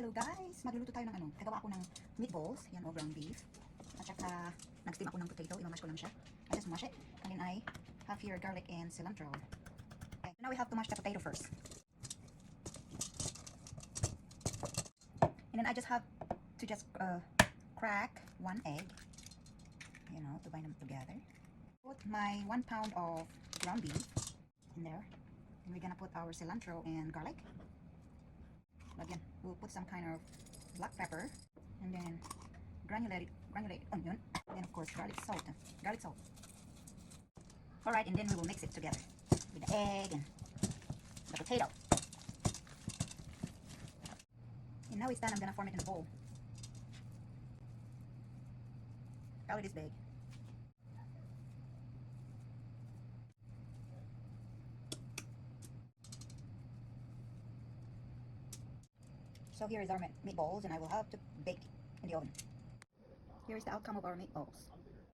Hello guys! Magluluto tayo ng Kagawa ako ng meatballs. Yan o, ground beef. At saka, nag-steam ako ng potato. Imamash ko lang siya. I just mash it. And then I have here garlic and cilantro. Okay, now we have to mash the potato first. And then I just have to crack one egg. You know, to bind them together. Put my 1 pound of ground beef in there. And we're gonna put our cilantro and garlic. Again, we'll put some kind of black pepper and then granulated onion, and then of course garlic salt. Alright, and then we will mix it together with the egg and the potato. And now it's done. I'm gonna form it in a bowl. About this big. So here is our meatballs, and I will have to bake in the oven. Here is the outcome of our meatballs.